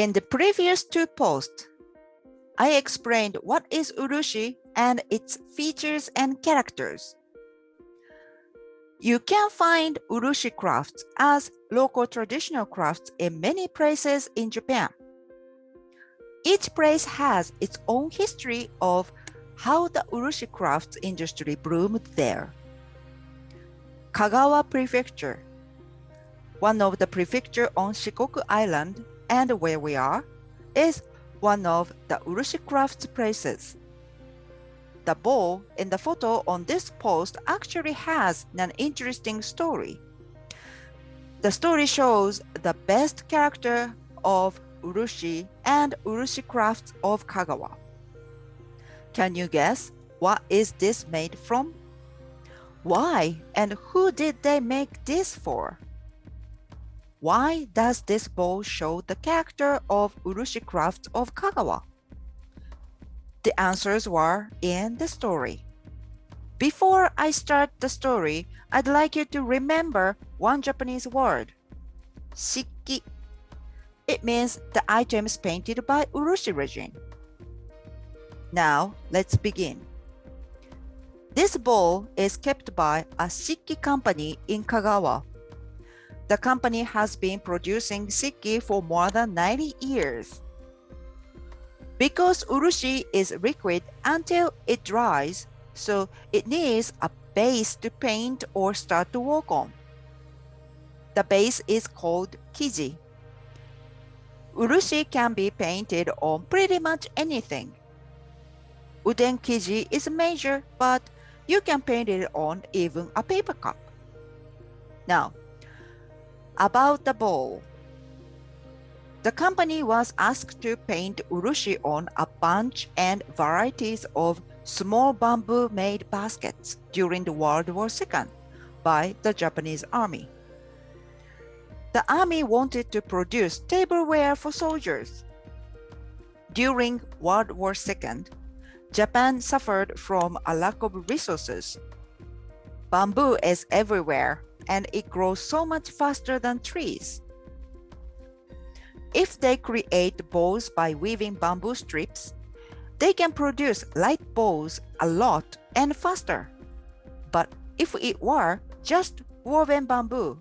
In the previous two posts, I explained what is urushi and its features and characters. You can find urushi crafts as local traditional crafts in many places in Japan. Each place has its own history of how the urushi crafts industry bloomed there. Kagawa Prefecture, one of the prefecture on Shikoku Island and where we are, is one of the urushi crafts places. The bowl in the photo on this post actually has an interesting story. The story shows the best character of urushi and urushi crafts of Kagawa. Can you guess what is this made from? Why and who did they make this for? Why does this bowl show the character of urushi crafts of Kagawa? The answers were in the story. Before I start the story, I'd like you to remember one Japanese word, shiki. It means the items painted by urushi resin. Now, let's begin. This bowl is kept by a shiki company in Kagawa. The company has been producing shiki for more than 90 years. Because urushi is liquid until it dries, so it needs a base to paint or start to work on. The base is called kiji. Urushi can be painted on pretty much anything. Wooden kiji is major, but you can paint it on even a paper cup. Now, about the bowl. The company was asked to paint urushi on a bunch and varieties of small bamboo-made baskets during the World War II by the Japanese Army. The Army wanted to produce tableware for soldiers. During World War II, Japan suffered from a lack of resources. Bamboo is everywhere, and it grows so much faster than trees. If they create bowls by weaving bamboo strips, they can produce light bowls a lot and faster. But if it were just woven bamboo,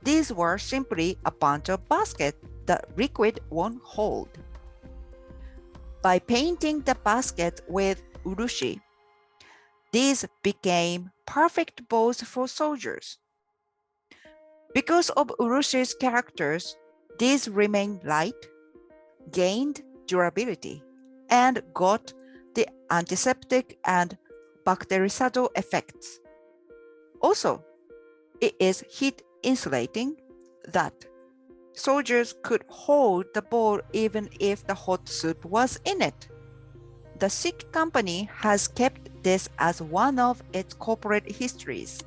these were simply a bunch of baskets that liquid won't hold. By painting the basket with urushi, these became perfect bowls for soldiers. Because of urushi's characters, these remained light, gained durability, and got the antiseptic and bactericidal effects. Also, it is heat insulating that soldiers could hold the bowl even if the hot soup was in it. The Sikh company has kept this as one of its corporate histories,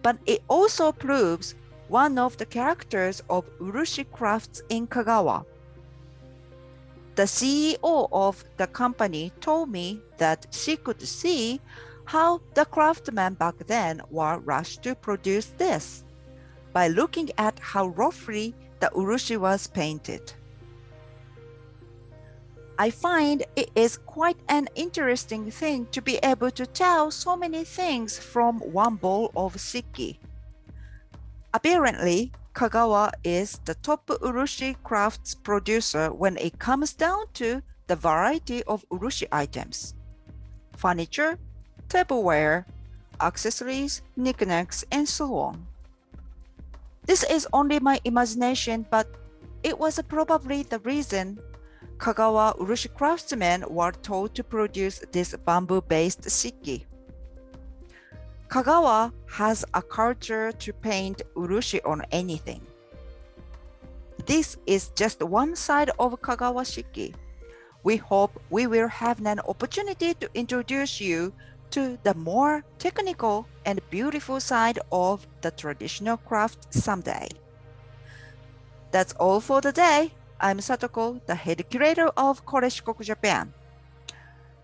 but it also proves one of the characters of urushi crafts in Kagawa. The CEO of the company told me that she could see how the craftsmen back then were rushed to produce this by looking at how roughly the urushi was painted. I find it is quite an interesting thing to be able to tell so many things from one bowl of shiki. Apparently, Kagawa is the top urushi crafts producer when it comes down to the variety of urushi items: furniture, tableware, accessories, knickknacks, and so on. This is only my imagination, but it was probably the reason Kagawa urushi craftsmen were told to produce this bamboo-based shiki. Kagawa has a culture to paint urushi on anything. This is just one side of Kagawa shiki. We hope we will have an opportunity to introduce you to the more technical and beautiful side of the traditional craft someday. That's all for the day. I'm Satoko, the head curator of Kore Shikoku Japan.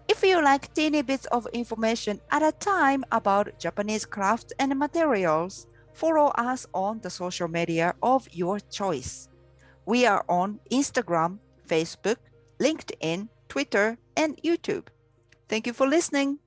If you like teeny bits of information at a time about Japanese crafts and materials, follow us on the social media of your choice. We are on Instagram, Facebook, LinkedIn, Twitter, and YouTube. Thank you for listening.